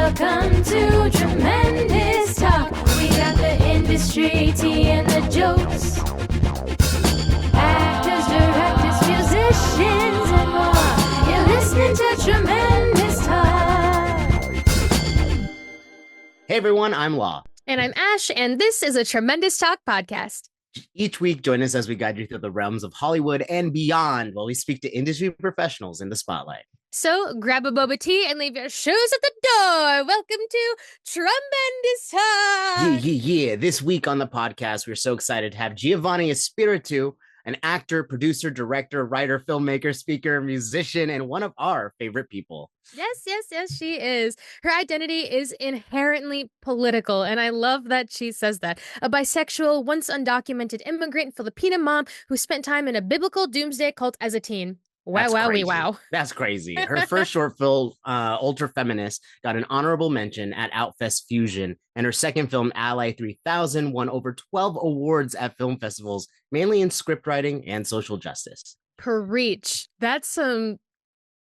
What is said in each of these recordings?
Welcome to Tremendous Talk. We got the industry, tea, and the jokes. Actors, directors, musicians, and more. You're listening to Tremendous Talk. Hey everyone, I'm Law. And I'm Ash, and this is a Tremendous Talk podcast. Each week, join us as we guide you through the realms of Hollywood and beyond while we speak to industry professionals in the spotlight. So grab a boba tea and leave your shoes at the door. Welcome to Tremendous Talk. Yeah. This week on the podcast, we're so excited to have Giovannie Espiritu, an actor, producer, director, writer, filmmaker, speaker, musician, and one of our favorite people. Yes, she is. Her identity is inherently political, and I love that she says that. A bisexual, once undocumented immigrant Filipina mom who spent time in a biblical doomsday cult as a teen. Wow. That's crazy. Her first short film, Ultra-Feminist, got an honorable mention at Outfest Fusion, and her second film, Ally 3000, won over 12 awards at film festivals, mainly in scriptwriting and social justice. Preach. That's some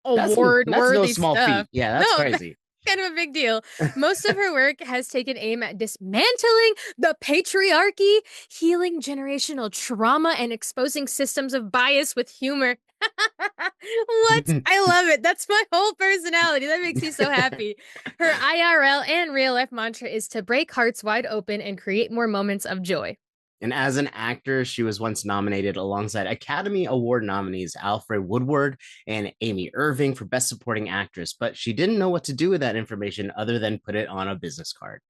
That's award-worthy no small stuff. feat. Yeah, that's crazy. Kind of a big deal. Most of her work has taken aim at dismantling the patriarchy, healing generational trauma, and exposing systems of bias with humor. What? I love it. That's my whole personality. That makes me so happy. Her IRL and real life mantra is to break hearts wide open and create more moments of joy. And as an actor, she was once nominated alongside Academy Award nominees Alfred Woodward and Amy Irving for Best Supporting Actress, but she didn't know what to do with that information other than put it on a business card.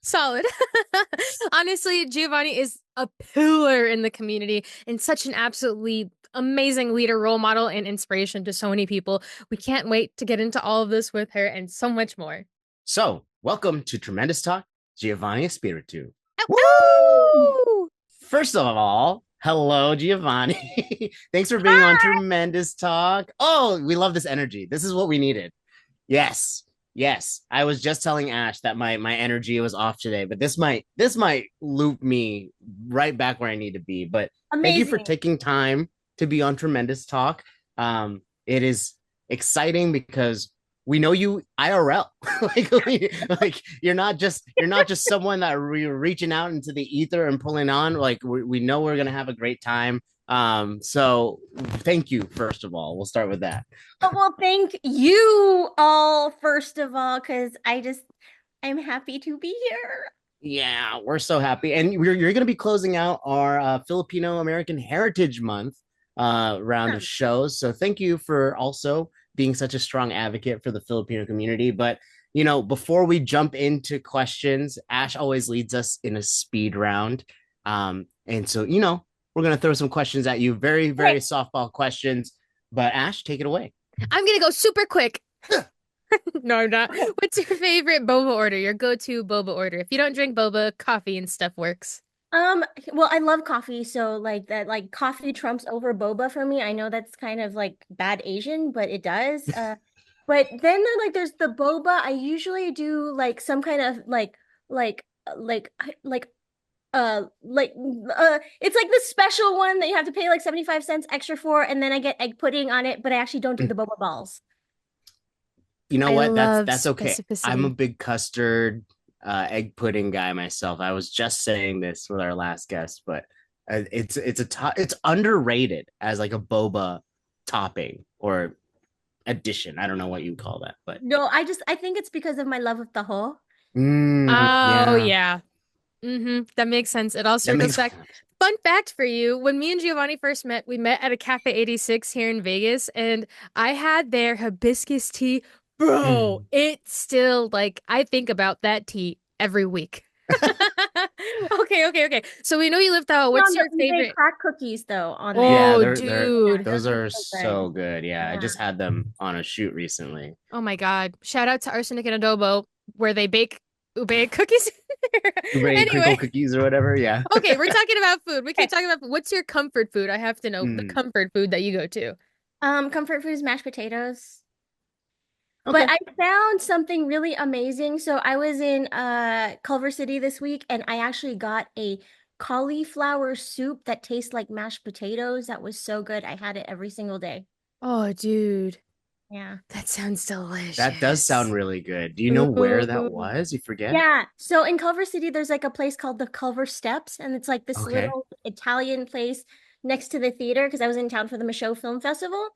Solid. Honestly, Giovannie is a pillar in the community and such an absolutely amazing leader, role model, and inspiration to so many people. We can't wait to get into all of this with her and so much more. So, welcome to Tremendous Talk, Giovannie Espiritu. Woo! First of all, hello, Giovannie. Thanks for being on Tremendous Talk. Oh, we love this energy. This is what we needed. Yes. I was just telling Ash that my energy was off today, but this might loop me right back where I need to be. But Amazing. Thank you for taking time to be on Tremendous Talk. It is exciting because we know you IRL. like you're not just someone that we're reaching out into the ether and pulling on. Like we know we're gonna have a great time. So thank you, first of all. We'll start with that. Well, thank you all, first of all, because I'm happy to be here. Yeah, we're so happy. And you're going to be closing out our Filipino American Heritage Month round of shows. So thank you for also being such a strong advocate for the Filipino community. But, before we jump into questions, Ash always leads us in a speed round. And so, we're going to throw some questions at you. Very, very softball questions. But Ash, take it away. I'm going to go super quick. No, I'm not. What's your favorite boba order? Your go-to boba order? If you don't drink boba, coffee and stuff works. Well, I love coffee, so like coffee trumps over boba for me. I know that's kind of like bad Asian, but it does. But then there's the boba. I usually do like some kind of it's like the special one that you have to pay like 75 cents extra for, and then I get egg pudding on it, but I actually don't do the boba balls. You know what? That's okay. I'm a big custard egg pudding guy myself. I was just saying this with our last guest, but it's underrated as like a boba topping or addition. I don't know what you call that, but no, I think it's because of my love of taho. Yeah. That makes sense. It all circles back. Fun fact for you, when me and Giovannie first met, we met at a Cafe 86 here in Vegas, and I had their hibiscus tea. Bro, it's still I think about that tea every week. Okay. So we know you lived out. What's your favorite? Crack cookies though on there. Dude, those are so good. Yeah, I just had them on a shoot recently. Oh my God! Shout out to Arsenic and Adobo, where they bake ube cookies. Crinkle cookies or whatever. Yeah. Okay, we're talking about food. We can't talk about what's your comfort food. I have to know the comfort food that you go to. Comfort food is mashed potatoes. Okay. But I found something really amazing. So I was in Culver City this week, and I actually got a cauliflower soup that tastes like mashed potatoes. That was so good. I had it every single day. Oh, dude. Yeah. That sounds delicious. That does sound really good. Do you know where that was? You forget? Yeah. So in Culver City, there's like a place called the Culver Steps, and it's like this Okay. little Italian place next to the theater because I was in town for the Michaud Film Festival,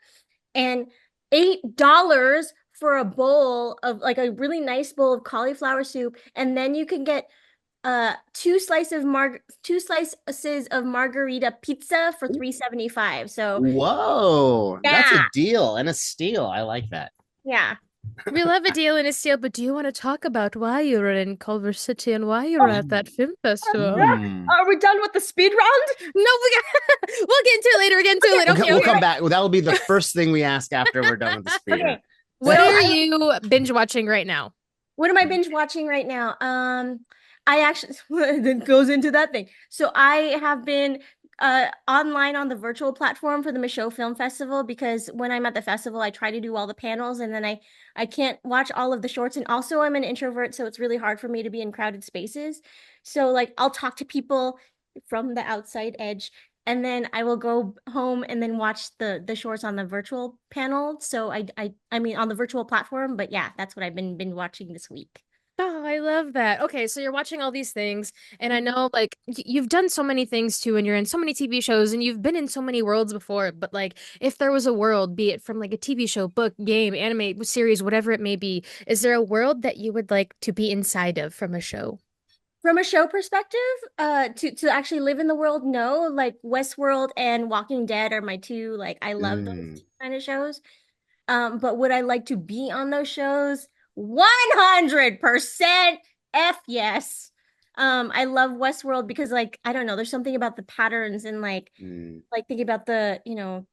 and $8 for a bowl of like a really nice bowl of cauliflower soup, and then you can get two slices of margarita pizza for $3.75. So Whoa, that's a yeah, deal and a steal. I like that. yeah. We love a deal and a steal, but do you want to talk about why you were in Culver City and why you were at that film festival? Mm. Are we done with the speed round? No, we'll get into it later. We'll get into it later. Okay, We'll okay. come back. Well, that will be the first thing we ask after we're done with the speed. Okay. What So are you binge watching right now? What am I binge watching right now? I actually it goes into that thing. So I have been online on the virtual platform for the Michaud Film Festival because when I'm at the festival, I try to do all the panels and then I can't watch all of the shorts. And also I'm an introvert, so it's really hard for me to be in crowded spaces. So like I'll talk to people from the outside edge and then I will go home and then watch the shorts on the virtual panel. So I mean on the virtual platform, but yeah, that's what I've been watching this week. Oh, I love that. Okay, so you're watching all these things, and I know like you've done so many things too, and you're in so many TV shows, and you've been in so many worlds before. But like, if there was a world, be it from like a TV show, book, game, anime, series, whatever it may be, is there a world that you would like to be inside of from a show? From a show perspective, to actually live in the world, no. Like Westworld and Walking Dead are my two, like I love those kind of shows. But would I like to be on those shows? 100% F yes. I love Westworld because like I don't know, there's something about the patterns and like think about the,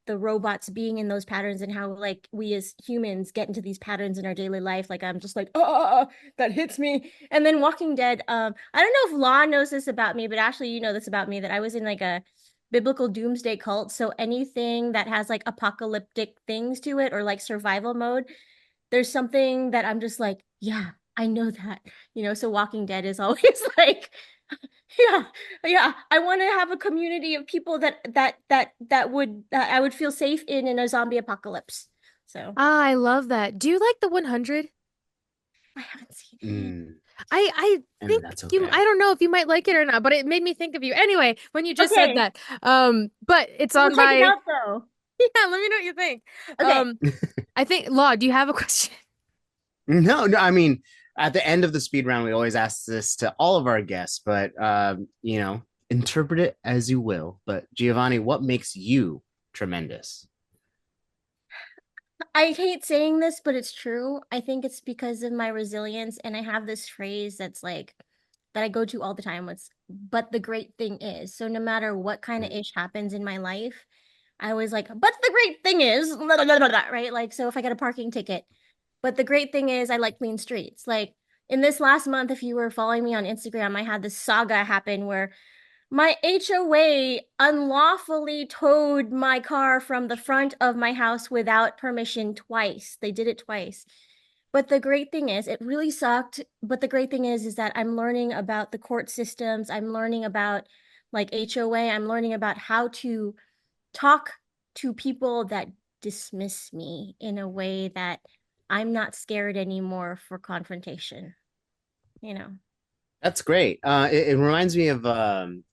the robots being in those patterns and how like we as humans get into these patterns in our daily life. Like I'm just like, oh, that hits me. And then Walking Dead, I don't know if Law knows this about me, but Ashley, you know this about me that I was in like a biblical doomsday cult. So anything that has like apocalyptic things to it or like survival mode, there's something that I'm just like, yeah, I know that. So Walking Dead is always like, yeah, yeah. I want to have a community of people that I would feel safe in a zombie apocalypse. So Ah, I love that. Do you like the 100? I haven't seen it. I And think that's you, okay. I don't know if you might like it or not, but it made me think of you. Anyway, when you just said Okay. that. But it's We'll on check it my out though. Yeah, let me know what you think. Okay. I think Law, do you have a question? No, I mean, at the end of the speed round, we always ask this to all of our guests, but interpret it as you will. But Giovannie, what makes you tremendous? I hate saying this, but it's true. I think it's because of my resilience. And I have this phrase that's like, that I go to all the time. But the great thing is, so no matter what kind of ish happens in my life, I always like, but the great thing is, blah, blah, blah, blah, blah, right? Like, so if I get a parking ticket, but the great thing is I like clean streets. Like in this last month, if you were following me on Instagram, I had this saga happen where my HOA unlawfully towed my car from the front of my house without permission twice. They did it twice. But the great thing is, it really sucked. But the great thing is that I'm learning about the court systems. I'm learning about like HOA. I'm learning about how to talk to people that dismiss me in a way that I'm not scared anymore for confrontation. That's great. It reminds me of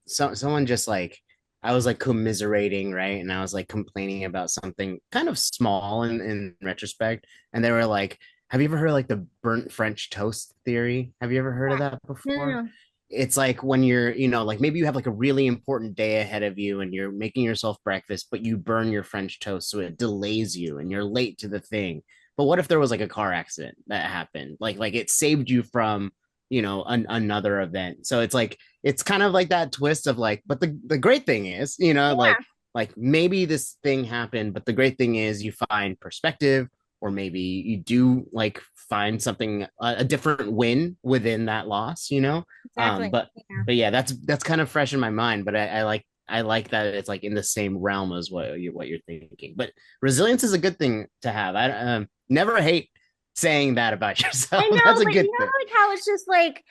someone just like I was like commiserating, right? And I was like complaining about something kind of small in retrospect. And they were like, have you ever heard of like the burnt French toast theory? Have you ever heard of that before? No. It's like when you're, like maybe you have like a really important day ahead of you and you're making yourself breakfast, but you burn your French toast, so it delays you and you're late to the thing. But what if there was like a car accident that happened? Like it saved you from, another event. So it's like, it's kind of like that twist of like, but the great thing is, like maybe this thing happened, but the great thing is you find perspective, or maybe you do like find something, a different win within that loss, Exactly. But yeah, that's kind of fresh in my mind, but I like that it's like in the same realm as what you're thinking. But resilience is a good thing to have. I never hate saying that about yourself. I know, That's a but good you know, thing. like how it's just like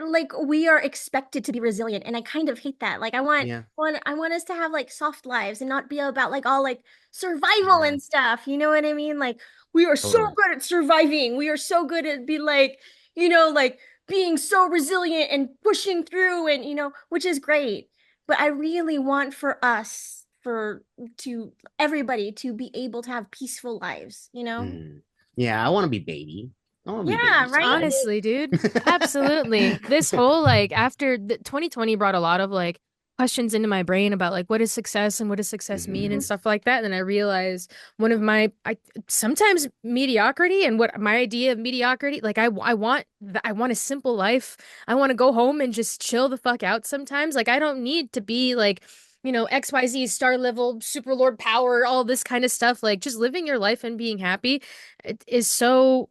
like we are expected to be resilient, and I kind of hate that. Like Yeah. I want us to have like soft lives and not be about like all like survival Yeah. and stuff. You know what I mean? Like we are so Totally. good at surviving. We are so good at be like, like being so resilient and pushing through and which is great. But I really want for us for to everybody to be able to have peaceful lives, Mm. Yeah, I want to be baby. I want to be Yeah, baby so right? bad. Honestly, dude. Absolutely. This whole like after 2020 brought a lot of like questions into my brain about like what is success and what does success mean Mhm. and stuff like that. And then I realized one of my I sometimes mediocrity and what my idea of mediocrity, like I want a simple life. I want to go home and just chill the fuck out sometimes. Like I don't need to be like XYZ star level super lord power, all this kind of stuff. Like just living your life and being happy it is so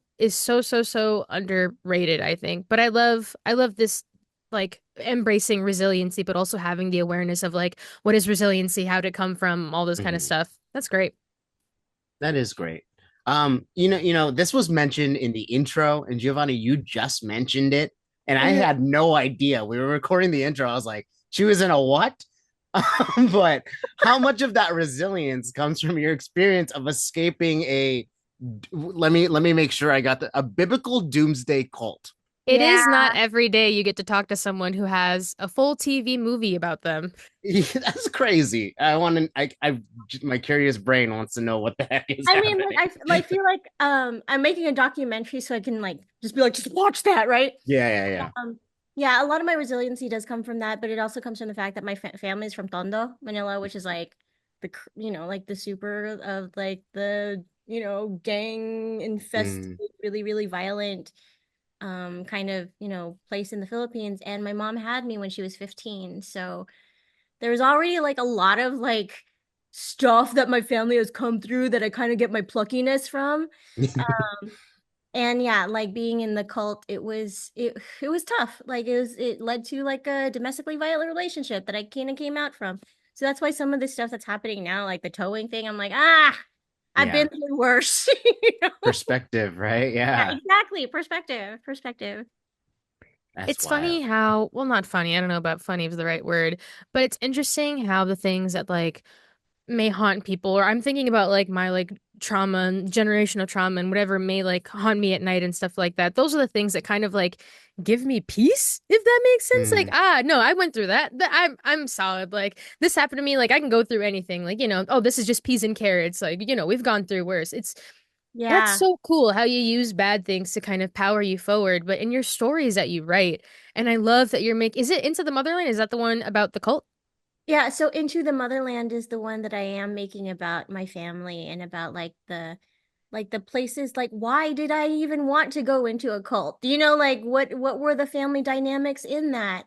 underrated, I think. But I love this like embracing resiliency, but also having the awareness of like what is resiliency, how did it come from, all this kind of Mhm. stuff. That's great. That is great. This was mentioned in the intro, and Giovanni, you just mentioned it, and I Mhm. had no idea. We were recording the intro. I was like, she was in a what? But how much of that resilience comes from your experience of escaping a let me make sure I got a biblical doomsday cult. It Yeah. is not every day you get to talk to someone who has a full TV movie about them. That's crazy. I want to. My curious brain wants to know what the heck is I mean, like happening. I feel like I'm making a documentary so I can like just be like just watch that, right? Yeah, yeah, yeah. Yeah, a lot of my resiliency does come from that, but it also comes from the fact that my family is from Tondo, Manila, which is like like the super of like the, gang infested, Mm, really, really violent kind of, place in the Philippines. And my mom had me when she was 15. So there was already like a lot of like stuff that my family has come through that I kind of get my pluckiness from. And yeah, like being in the cult, it was tough. Like it led to like a domestically violent relationship that I kind of came out from. So that's why some of the stuff that's happening now, like the towing thing, I'm like, I've yeah. been through worse. Perspective, right? Yeah, Yeah. exactly. Perspective. That's It's funny wild. how, well, not funny, I don't know about funny is the right word, but it's interesting how the things that like may haunt people, or I'm thinking about like my like trauma and generational trauma and whatever may like haunt me at night and stuff like that. Those are the things that kind of like give me peace, if that makes sense. Like, Mm, no, I went through that. I'm solid. Like this happened to me, like I can go through anything. Like, oh, this is just peas and carrots. Like, we've gone through worse. That's Yeah. so cool how you use bad things to kind of power you forward, but in your stories that you write, and I love that you're making, is it Into the Motherland? Is that the one about the cult? Yeah, so Into the Motherland is the one that I am making about my family and about like the places, like why did I even want to go into a cult? Like what were the family dynamics in that?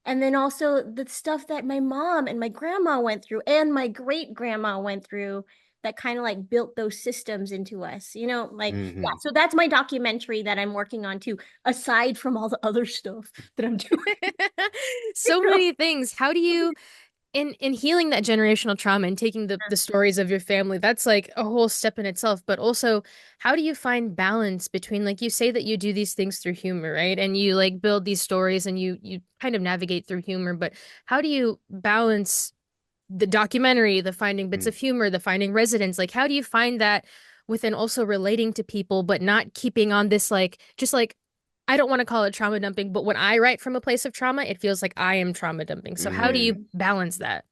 And then also the stuff that my mom and my grandma went through and my great grandma went through that kind of like built those systems into us. Like yeah, hmm. so that's my documentary that I'm working on too, aside from all the other stuff that I'm doing. So many things. How do you in healing that generational trauma and taking the stories of your family, that's like a whole step in itself. But also, how do you find balance between, like you say that you do these things through humor, right? And you like build these stories and you kind of navigate through humor, but how do you balance the documentary, the finding bits Mm, of humor, the finding resonance? Like how do you find that within also relating to people, but not keeping on this like just like I don't want to call it trauma dumping, but when I write from a place of trauma, it feels like I am trauma dumping. So how do you mm, balance that?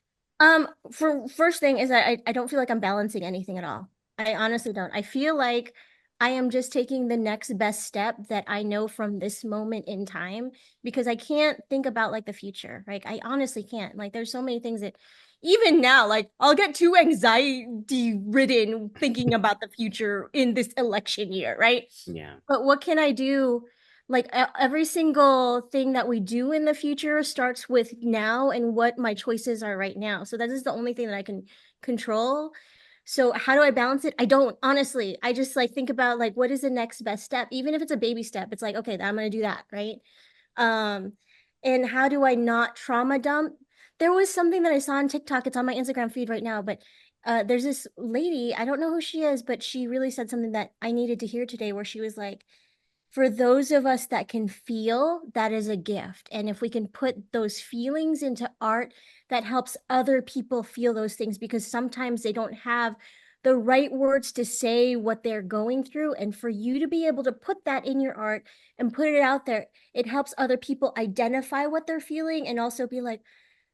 For first thing is that I don't feel like I'm balancing anything at all. I honestly don't. I feel like I am just taking the next best step that I know from this moment in time because I can't think about like the future. Like I honestly can't. Like there's so many things that even now, like I'll get too anxiety ridden thinking about the future in this election year, right? yeah. But what can I do? Like every single thing that we do in the future starts with now and what my choices are right now. So that is the only thing that I can control. So how do I balance it? I don't, honestly. I just like think about like what is the next best step? Even if it's a baby step, it's like, okay, I'm gonna do that, right? Um, and how do I not trauma dump? There was something that I saw on TikTok. It's on my Instagram feed right now, but there's this lady, I don't know who she is, but she really said something that I needed to hear today where she was like, for those of us that can feel, that is a gift. And if we can put those feelings into art, that helps other people feel those things, because sometimes they don't have the right words to say what they're going through. And for you to be able to put that in your art and put it out there, it helps other people identify what they're feeling and also be like,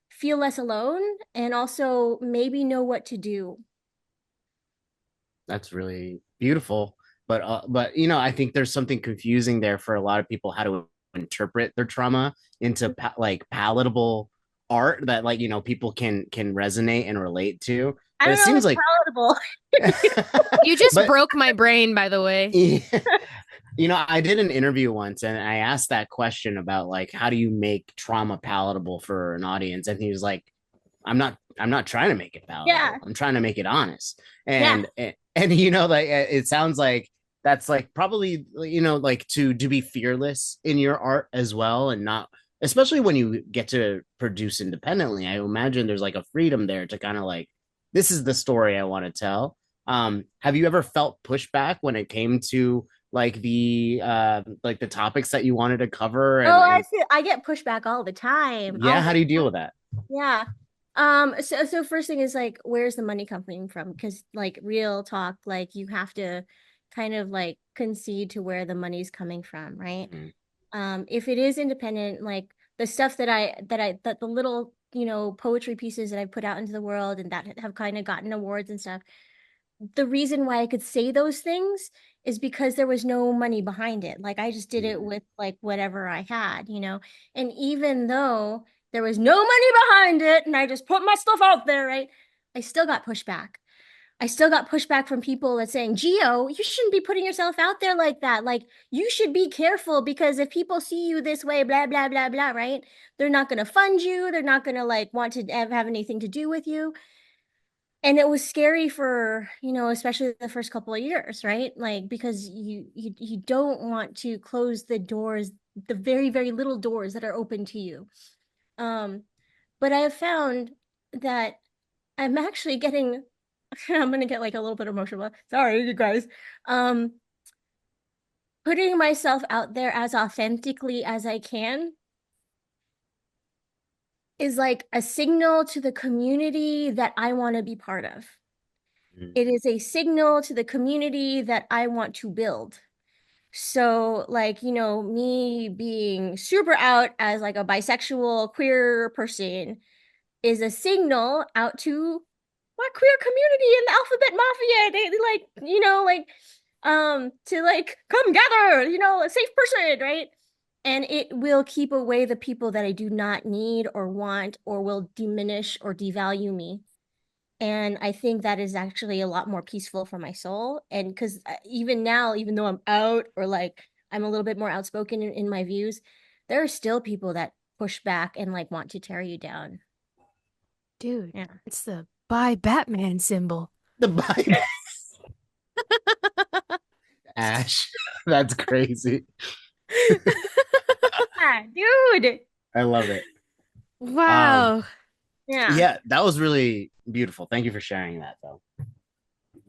feel less alone, and also maybe know what to do. That's really beautiful. But you know, I think there's something confusing there for a lot of people how to interpret their trauma into like palatable art that, like, you know, people can resonate and relate to. I But don't it know if seems it's like palatable. You just but broke my brain, by the way. you know, I did an interview once and I asked that question about like how do you make trauma palatable for an audience, and he was like, I'm not trying to make it Yeah. palatable. I'm trying to make it honest. Yeah. And you know, like it sounds like that's like probably, you know, like to be fearless in your art as well, and not, especially when you get to produce independently. I imagine there's like a freedom there to kind of like, this is the story I want to tell. Have you ever felt pushback when it came to like the topics that you wanted to cover, Oh, and I get pushback all the time. yeah, how do you deal with that? Yeah. So first thing is like, where's the money coming from? Because like real talk, like you have to kind of like concede to where the money's coming from, right? Mhm. If it is independent, like the stuff that the little, poetry pieces that I put out into the world and that have kind of gotten awards and stuff, the reason why I could say those things is because there was no money behind it. Like I just did it Mhm. with like whatever I had, And even though there was no money behind it and I just put my stuff out there, right? I still got pushback. I still got pushback from people that saying, Geo, you shouldn't be putting yourself out there like that. Like you should be careful because if people see you this way, blah, blah, blah, blah, right? They're not going to fund you. They're not going to like want to have anything to do with you. And it was scary for, especially the first couple of years, right? Like because you don't want to close the doors, the very, very little doors that are open to you. Um, but I have found that I'm actually getting I'm gonna get like a little bit emotional. Sorry, you guys. Um, putting myself out there as authentically as I can is like a signal to the community that I want to be part of. Mhm. It is a signal to the community that I want to build. So, like, me being super out as like a bisexual queer person is a signal out to my queer community in the alphabet mafia. They like, to like come gather, a safe person, right? And it will keep away the people that I do not need or want or will diminish or devalue me. And I think that is actually a lot more peaceful for my soul. And because even now, even though I'm out or like I'm a little bit more outspoken in my views, there are still people that push back and like want to tear you down. Dude, Yeah. it's the Bye Batman symbol. The Bible. Ash. That's crazy. Yeah, dude. I love it. Wow. Yeah. Yeah, that was really beautiful. Thank you for sharing that, though.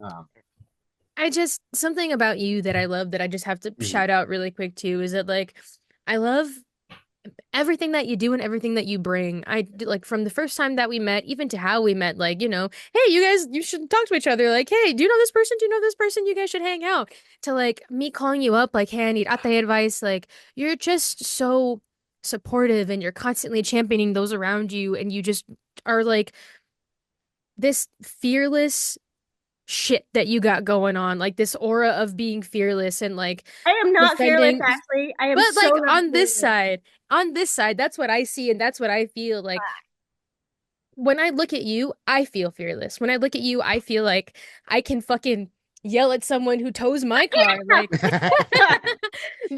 Um, Something about you that I love that I just have to mhm. shout out really quick too is that like I love everything that you do and everything that you bring. Like from the first time that we met, even to how we met, like, hey, you guys, you should talk to each other. Like, hey, do you know this person? Do you know this person? You guys should hang out. To like me calling you up, like, hey, I need ate advice. Like, you're just so supportive and you're constantly championing those around you. And you just are like this fearless shit that you got going on, like this aura of being fearless and like I am not fearless, defending. Ashley. I am But so like not fearless. on this side, that's what I see and that's what I feel. Like when I look at you, I feel fearless. When I look at you, I feel like I can fucking yell at someone who tows my car. Like, but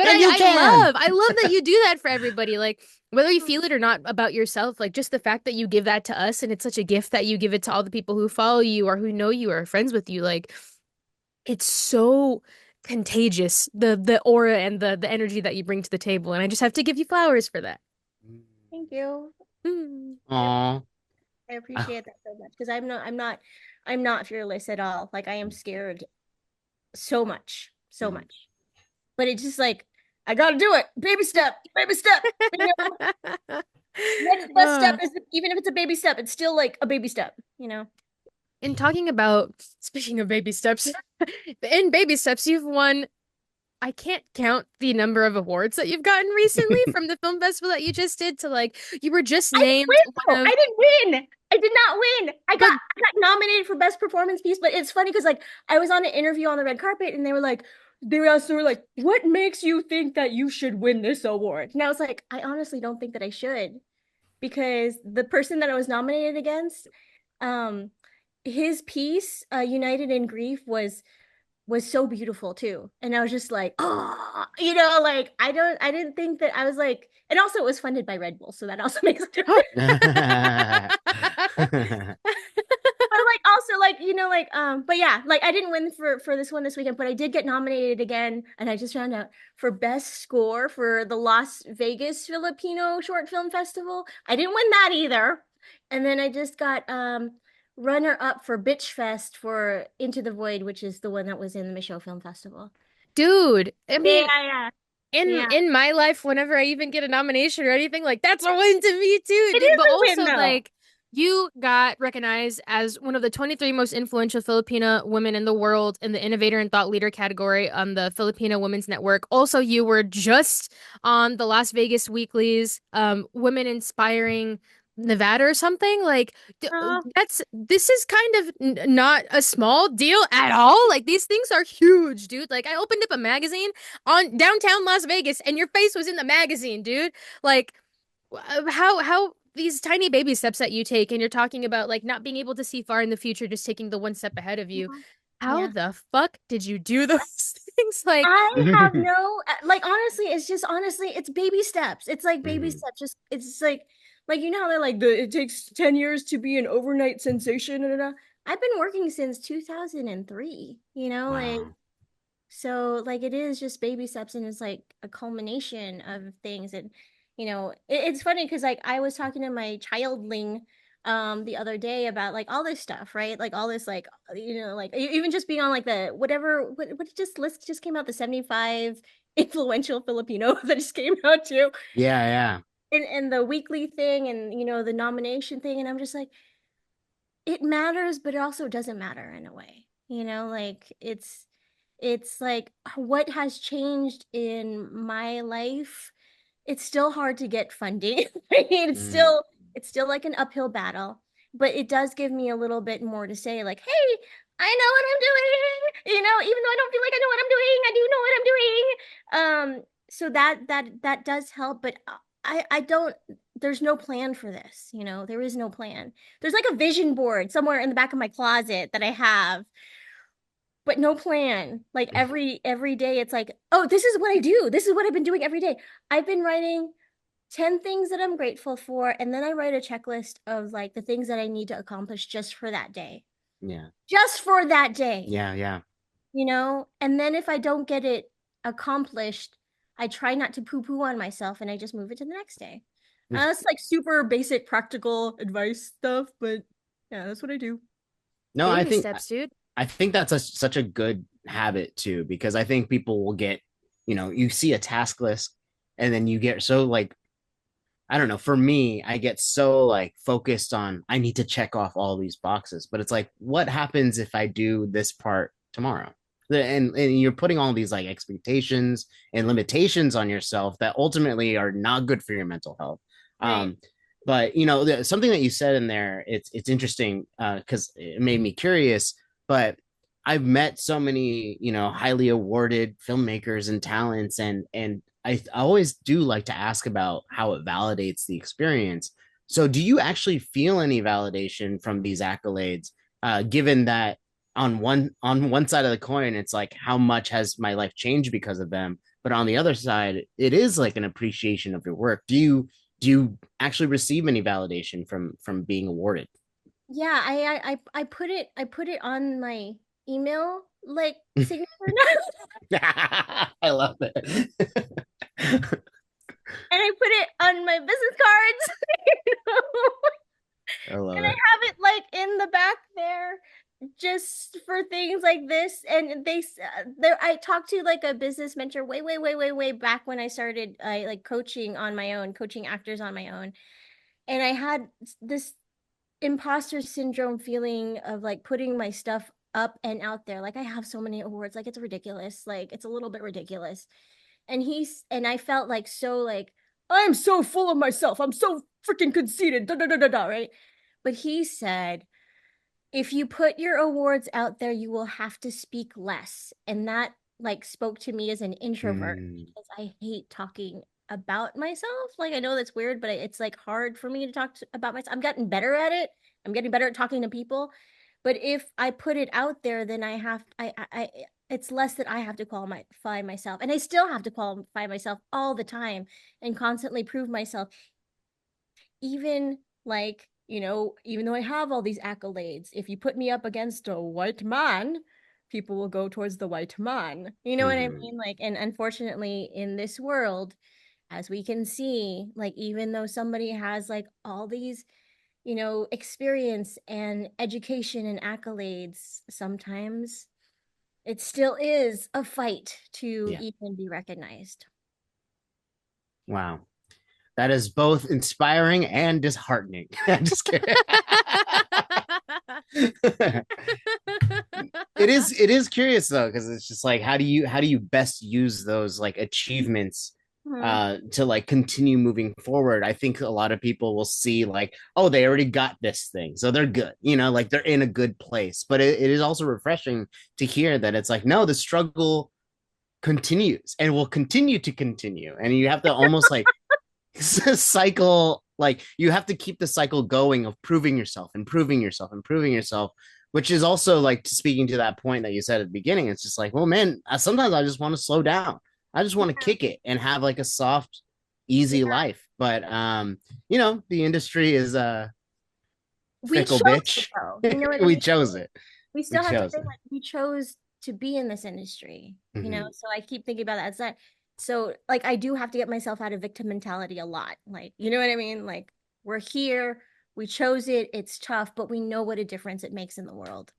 And you can. I love that you do that for everybody. Like, whether you feel it or not about yourself, like just the fact that you give that to us and it's such a gift that you give it to all the people who follow you or who know you or are friends with you. Like, it's so contagious, the aura and the energy that you bring to the table. And I just have to give you flowers for that. Thank you. Mm. Aw. I appreciate that so much because I'm not fearless at all. Like I am scared so much, so Mhm. much. But it's just like I gotta do it. Baby step, baby step. You know, next best step is, even if it's a baby step, it's still like a baby step, you know. In talking about, speaking of baby steps, in baby steps, you've won, I can't count the number of awards that you've gotten recently from the film festival that you just did to like, you were just I didn't named win, though. one of, I didn't win. I did not win. I got nominated for best performance piece, but it's funny because like I was on an interview on the red carpet and they were like, what makes you think that you should win this award? And I was like, I honestly don't think that I should, because the person that I was nominated against, um, his piece, United in Grief, was so beautiful too. And I was just like, oh, you know, like I didn't think that. I was like, and also it was funded by Red Bull, so that also makes a difference. But like also like, you know, like but yeah, like I didn't win for this one this weekend, but I did get nominated again, and I just found out for best score for the Las Vegas Filipino Short Film Festival. I didn't win that either. And then I just got runner up for Bitch Fest for Into the Void, which is the one that was in the Michaud Film Festival. dude, I mean, Yeah. in my life, whenever I even get a nomination or anything, like that's a win to me too. It is But a also win, though. like you got recognized as one of the 23 most influential Filipina women in the world in the innovator and thought leader category on the Filipina Women's Network. Also, you were just on the Las Vegas Weekly's Women Inspiring Nevada or something. Like this is kind of not a small deal at all. Like these things are huge, dude. Like I opened up a magazine on downtown Las Vegas and your face was in the magazine, dude. Like how these tiny baby steps that you take, and you're talking about like not being able to see far in the future, just taking the one step ahead of you. How the fuck did you do those things? Like I have no like, honestly, it's baby steps. It's like baby steps. Just it's like you know how they're like it takes 10 years to be an overnight sensation. I've been working since 2003, you know, like Wow. so like it is just baby steps, and it's like a culmination of things. And you know, it's funny because like I was talking to my childling the other day about like all this stuff, right? Like all this like you know, like even just being on like the what just list just came out, the 75 influential Filipinos that just came out too. Yeah. And the weekly thing, and you know, the nomination thing, and I'm just like, it matters, but it also doesn't matter in a way. You know, like it's like what has changed in my life. It's still hard to get funding. Right? It's still like an uphill battle, but it does give me a little bit more to say, like, hey, I know what I'm doing. You know, even though I don't feel like I know what I'm doing, I do know what I'm doing. So that does help, but I don't, there's no plan for this, you know, there is no plan. There's like a vision board somewhere in the back of my closet that I have, but no plan. Like every day it's like, oh, this is what I do. This is what I've been doing every day. I've been writing 10 things that I'm grateful for, and then I write a checklist of like the things that I need to accomplish just for that day. Yeah. Just for that day. Yeah. You know, and then if I don't get it accomplished, I try not to poo-poo on myself and I just move it to the next day. That's like super basic practical advice stuff, but yeah, that's what I do. No, baby steps, dude. I think that's such a good habit too, because I think people will get, you know, you see a task list and then you get so like, I don't know, for me, I get so like focused on I need to check off all these boxes, but it's like, what happens if I do this part tomorrow? And you're putting all these like expectations and limitations on yourself that ultimately are not good for your mental health. Right. But you know, something that you said in there, it's interesting because it made me curious. But I've met so many, you know, highly awarded filmmakers and talents, and I always do like to ask about how it validates the experience. So, do you actually feel any validation from these accolades, given that on one side of the coin, it's like how much has my life changed because of them, but on the other side, it is like an appreciation of your work. Do you actually receive any validation from being awarded? Yeah, I put it on my email like signature now. I love it. And I put it on my business cards. You know? I love And I it. have it like in the back there just for things things like this, and I talked to like a business mentor way back when I started like coaching on my own, coaching actors on my own, and I had this imposter syndrome feeling of like putting my stuff up and out there. Like I have so many awards, like it's ridiculous, like it's a little bit ridiculous. And I felt like so like I'm so full of myself, I'm so freaking conceited, da da da da da, right? But he said, if you put your awards out there, you will have to speak less. And that like spoke to me as an introvert because I hate talking about myself. Like I know that's weird, but it's like hard for me to talk about myself. I'm getting better at it. I'm getting better at talking to people. But if I put it out there, then I it's less that I have to qualify myself. And I still have to qualify myself all the time and constantly prove myself. Even like, even though I have all these accolades, if you put me up against a white man, people will go towards the white man. You know what I mean? Like, and unfortunately, in this world, as we can see, like, even though somebody has like all these, experience and education and accolades, sometimes it still is a fight to even be recognized. Wow. That is both inspiring and disheartening. I'm just kidding. It is curious though, because it's just like how do you best use those like achievements to like continue moving forward? I think a lot of people will see like, oh, they already got this thing, so they're good, like they're in a good place. But it is also refreshing to hear that it's like, no, the struggle continues and will continue to continue. And you have to almost like cycle, like you have to keep the cycle going of proving yourself, which is also like speaking to that point that you said at the beginning. It's just like, well, man, sometimes I just want to slow down. I just want to kick it and have like a soft, easy life. But the industry is a fickle bitch. You know what I We mean? chose it. We still have to think like we chose to be in this industry, so I keep thinking about that. It's not so like I do have to get myself out of victim mentality a lot. Like, you know what I mean? Like we're here, we chose it, it's tough, but we know what a difference it makes in the world.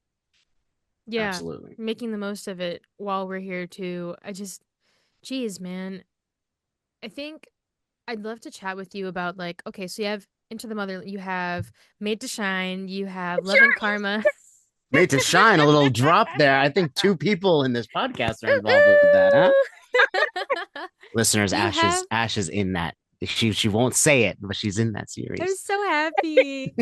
Yeah, absolutely. Making the most of it while we're here too. Geez, man. I think I'd love to chat with you about like, okay, so you have Into the Mother, you have Made to Shine, you have Love and Karma. Made to Shine, a little drop there. I think 2 people in this podcast are involved with that, huh? Listeners, Ash is in that. She won't say it, but she's in that series. I'm so happy.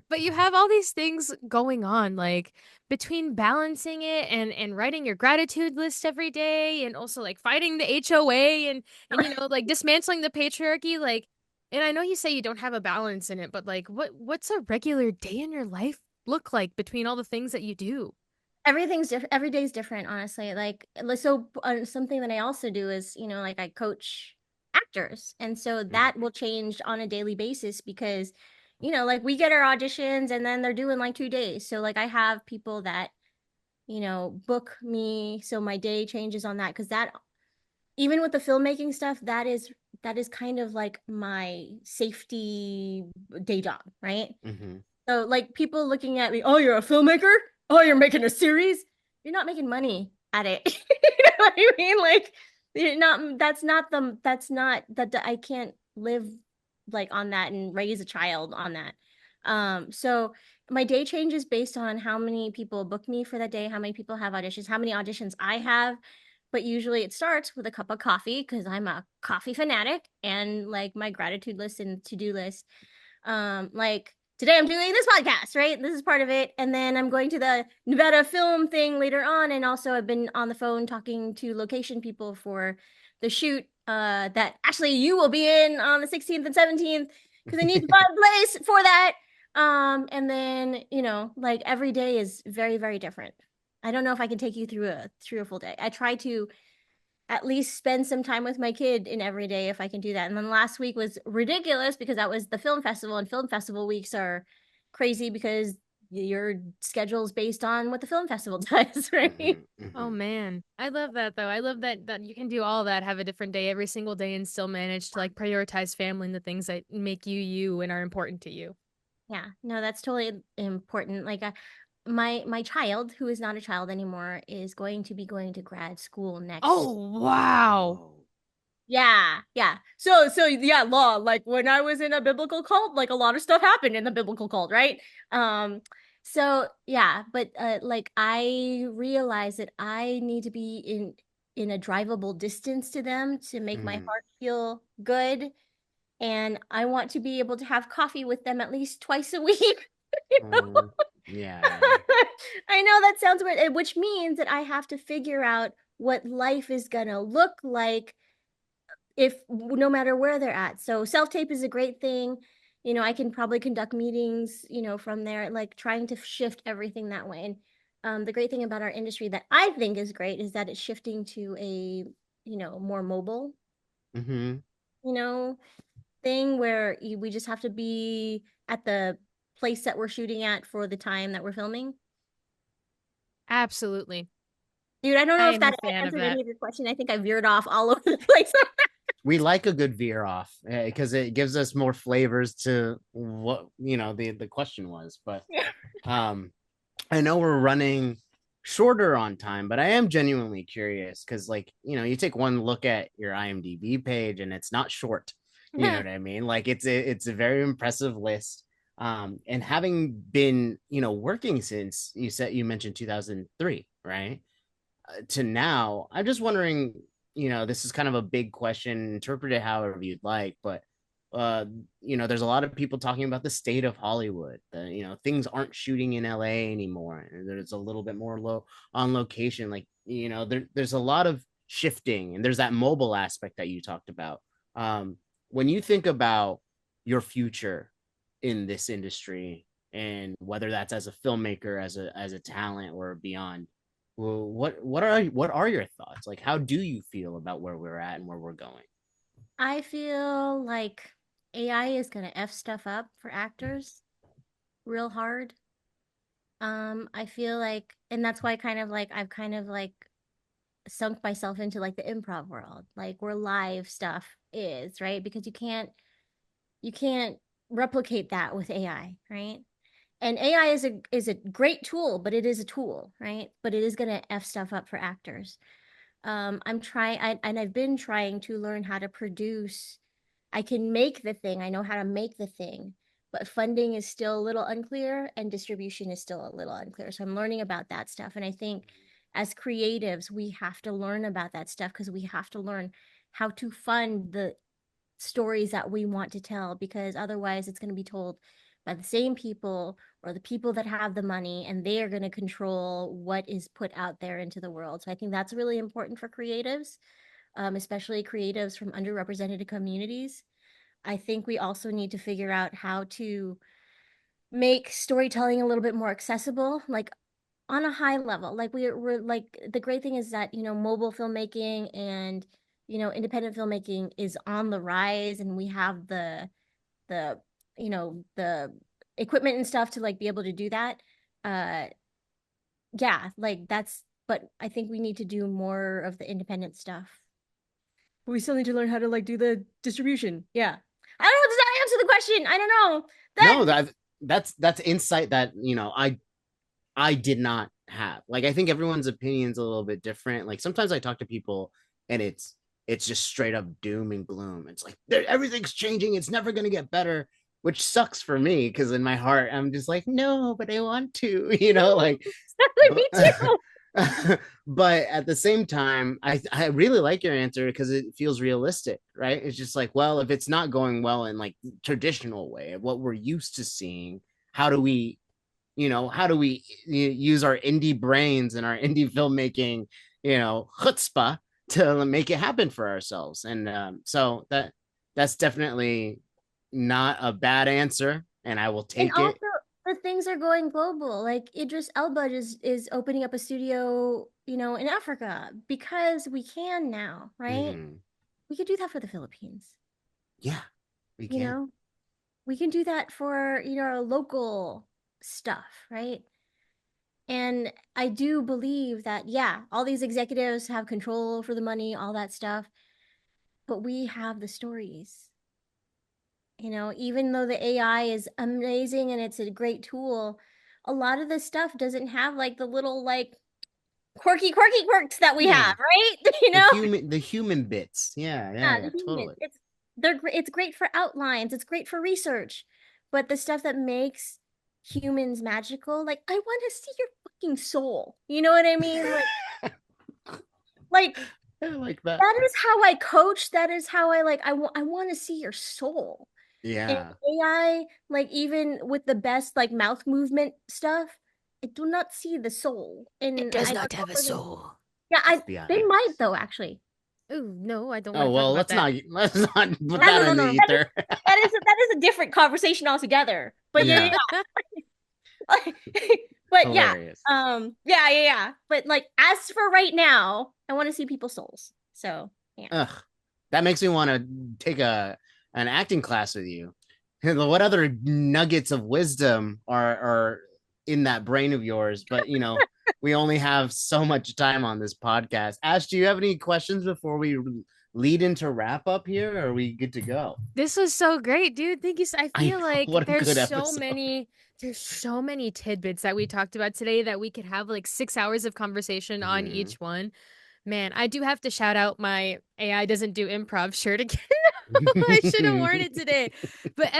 But you have all these things going on, like between balancing it and writing your gratitude list every day, and also like fighting the HOA and like dismantling the patriarchy. Like, and I know you say you don't have a balance in it, but like, what's a regular day in your life look like between all the things that you do? Everything's different. Every day's different, honestly. Like, so something that I also do is, like I coach actors. And so that will change on a daily basis because, like we get our auditions and then they're due in like 2 days. So like I have people that, book me. So my day changes on that because that, even with the filmmaking stuff, that is kind of like my safety day job, right? So like people looking at me, oh, you're a filmmaker? Oh, you're making a series? You're not making money at it. You know what I mean? Like you're not, that I can't live like on that and raise a child on that. So my day changes based on how many people book me for that day, how many people have auditions, how many auditions I have. But usually it starts with a cup of coffee because I'm a coffee fanatic and like my gratitude list and to-do list. Like today I'm doing this podcast, right? This is part of it. And then I'm going to the Nevada film thing later on. And also I've been on the phone talking to location people for the shoot that actually you will be in on the 16th and 17th because I need to find a place for that. And then, like every day is very, very different. I don't know if I can take you through a full day. I try to at least spend some time with my kid in every day if I can do that. And then last week was ridiculous because that was the film festival, and film festival weeks are crazy because your schedule's based on what the film festival does, right? Oh man, I love that though. I love that you can do all that, have a different day every single day, and still manage to like prioritize family and the things that make you and are important to you. Yeah, no, that's totally important. Like my child, who is not a child anymore, is going to be going to grad school next. Oh, wow. Oh. Yeah. So yeah, law. Like when I was in a biblical cult, like a lot of stuff happened in the biblical cult, right? So yeah, but like I realized that I need to be in a drivable distance to them to make my Mhm. heart feel good. And I want to be able to have coffee with them at least twice a week. You know? Yeah. I know that sounds weird, which means that I have to figure out what life is gonna look like if no matter where they're at. So self-tape is a great thing. You know, I can probably conduct meetings, you know, from there, like trying to shift everything that way. And the great thing about our industry that I think is great is that it's shifting to a, you know, more mobile, Mm-hmm. you know, thing where we just have to be at the place that we're shooting at for the time that we're filming. Absolutely. Dude, I don't I know if am a that fan of answered that. any of your question. I think I veered off all over the place. We like a good veer off because it gives us more flavors to what the question was. But um, I know we're running shorter on time, but I am genuinely curious because, like, you take one look at your IMDb page and it's not short. You know what I mean? Like, it's a very impressive list. And having been, working since you mentioned 2003, right? To now, I'm just wondering, this is kind of a big question, interpret it however you'd like, but uh, there's a lot of people talking about the state of Hollywood. Things aren't shooting in LA anymore. There's a little bit more low on location. Like, there's a lot of shifting, and there's that mobile aspect that you talked about. When you think about your future in this industry, and whether that's as a filmmaker, as a talent, or beyond, well, what are your thoughts? Like, how do you feel about where we're at and where we're going? I feel like AI is gonna F stuff up for actors real hard. I feel like, and that's why I've kind of like sunk myself into like the improv world, like where live stuff is, right? Because you can't replicate that with AI, right? And AI is a great tool, but it is a tool, right? But it is gonna F stuff up for actors. And I've been trying to learn how to produce. I can make the thing, I know how to make the thing, but funding is still a little unclear and distribution is still a little unclear. So I'm learning about that stuff. And I think as creatives, we have to learn about that stuff because we have to learn how to fund the stories that we want to tell, because otherwise it's going to be told by the same people or the people that have the money, and they are going to control what is put out there into the world. So I think that's really important for creatives, especially creatives from underrepresented communities. I think we also need to figure out how to make storytelling a little bit more accessible, like on a high level. Like we're like, the great thing is that, you know, mobile filmmaking and, you know, independent filmmaking is on the rise, and we have the you know, the equipment and stuff to like be able to do that. Uh yeah, like that's, but I think we need to do more of the independent stuff. But we still need to learn how to like do the distribution. Yeah. I don't know. Does that answer the question? I don't know. No, that's insight that I did not have. Like, I think everyone's opinion's a little bit different. Like, sometimes I talk to people and it's just straight up doom and gloom. It's like everything's changing, it's never going to get better, which sucks for me because in my heart I'm just like, no, but I want to, like, Me too. but at the same time, I really like your answer because it feels realistic, right? It's just like, well, if it's not going well in like traditional way of what we're used to seeing, how do we use our indie brains and our indie filmmaking, chutzpah to make it happen for ourselves? And so that's definitely not a bad answer, and I will And take also, it. the things are going global. Like Idris Elba is opening up a studio, you know, in Africa because we can now, right? Mhm. We could do that for the Philippines, Yeah, we you can. know? We can do that for, you know, our local stuff, right? And I do believe that, yeah, all these executives have control over the money, all that stuff, but we have the stories. You know, even though the AI is amazing and it's a great tool, a lot of this stuff doesn't have like the little like quirky quirks that we have, right? You know, the human bits. Yeah, the human. totally. It's great for outlines, it's great for research, but the stuff that makes humans magical, like I want to see your fucking soul. You know what I mean? Like I like that. That is how I coach. That is how I like. I want to see your soul. Yeah. And AI, like even with the best like mouth movement stuff, I do not see the soul. And It does I not don't have know a where they- soul. Yeah, they might though actually. Ooh, no, I don't Oh want to well, talk about that. let's not put that in the ether. That is a different conversation altogether. But yeah. But Hilarious. yeah. But like as for right now, I want to see people's souls. So yeah. Ugh, that makes me want to take an acting class with you. What other nuggets of wisdom are in that brain of yours? But you know, we only have so much time on this podcast. Ash, do you have any questions before we lead into wrap up here? Or are we good to go? This was so great, dude. Thank you. I feel like what a there's good so episode. there's so many tidbits that we talked about today that we could have like 6 hours of conversation on each one. Man, I do have to shout out my AI doesn't do improv shirt again. I should have worn it today. But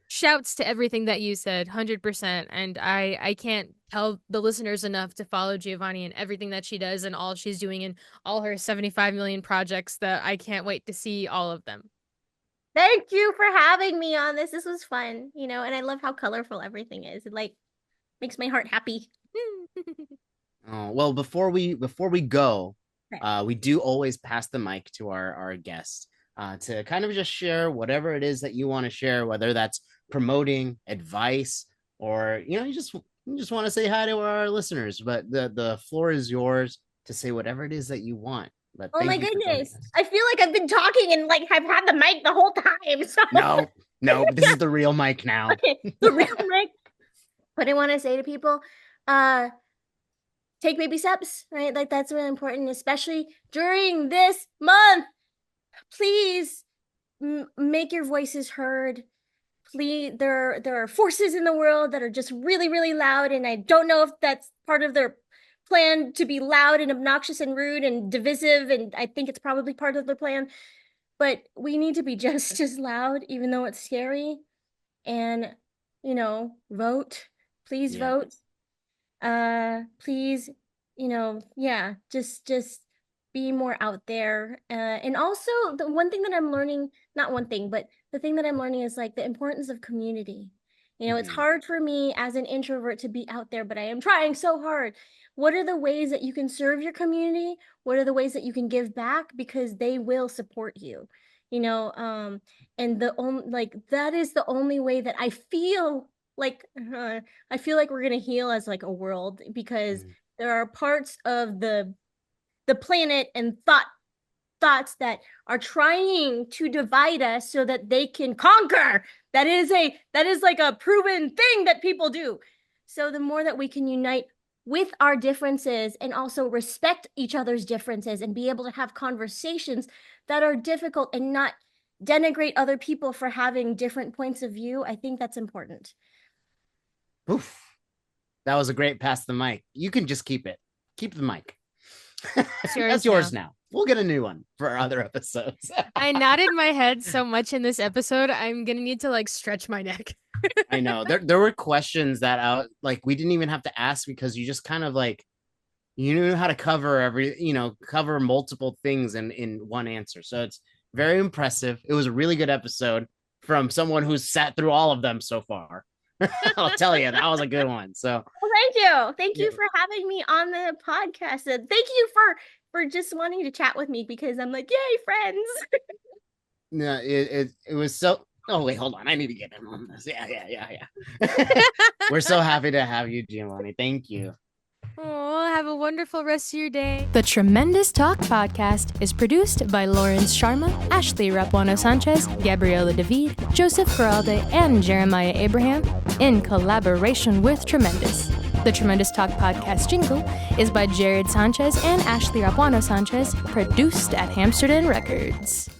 shouts to everything that you said, 100%. And I can't tell the listeners enough to follow Giovannie and everything that she does and all she's doing and all her 75 million projects that I can't wait to see all of them. Thank you for having me on this. This was fun, you know, and I love how colorful everything is. It like makes my heart happy. Oh, well, before we go, we do always pass the mic to our guests to kind of just share whatever it is that you want to share, whether that's promoting, advice, or you know, you just want to say hi to our listeners. But the floor is yours to say whatever it is that you want. But oh my goodness, I feel like I've been talking and like I've had the mic the whole time. So. No, this is the real mic now. Okay, the real mic. What I want to say to people, take baby steps, right? Like that's really important, especially during this month. Please make your voices heard. Please, there are forces in the world that are just really, really loud, and I don't know if that's part of their plan to be loud and obnoxious and rude and divisive, and I think it's probably part of their plan. But we need to be just as loud, even though it's scary. And you know, vote. Please vote. Please, you know, just be more out there. And also the one thing that I'm learning, not one thing, but the thing that I'm learning is like the importance of community. You know, it's hard for me as an introvert to be out there, but I am trying so hard. What are the ways that you can serve your community? What are the ways that you can give back? Because they will support you, you know, and that is the only way that I feel like we're gonna heal as like a world, because there are parts of the planet and thoughts that are trying to divide us so that they can conquer. That is like a proven thing that people do. So the more that we can unite with our differences and also respect each other's differences and be able to have conversations that are difficult and not denigrate other people for having different points of view, I think that's important. Oof. That was a great pass the mic. You can just keep it. Keep the mic. That's yours now. We'll get a new one for our other episodes. I nodded my head so much in this episode, I'm gonna need to like stretch my neck. I know there were questions that like we didn't even have to ask because you just kind of like you knew how to cover multiple things in one answer. So it's very impressive. It was a really good episode from someone who's sat through all of them so far. I'll tell you, that was a good one. So well, thank you for having me on the podcast, and thank you for just wanting to chat with me, because I'm like, yay, friends. No, it was so. Oh wait, hold on. I need to get him on this. Yeah. We're so happy to have you, Giovannie. Thank you. Oh, have a wonderful rest of your day. The Tremendous Talk podcast is produced by Lawrence Sharma, Ashley Rapuano-Sanchez, Gabriela David, Joseph Garalde, and Jeremiah Abraham in collaboration with Tremendous. The Tremendous Talk podcast jingle is by Jared Sanchez and Ashley Rapuano-Sanchez, produced at Amsterdam Records.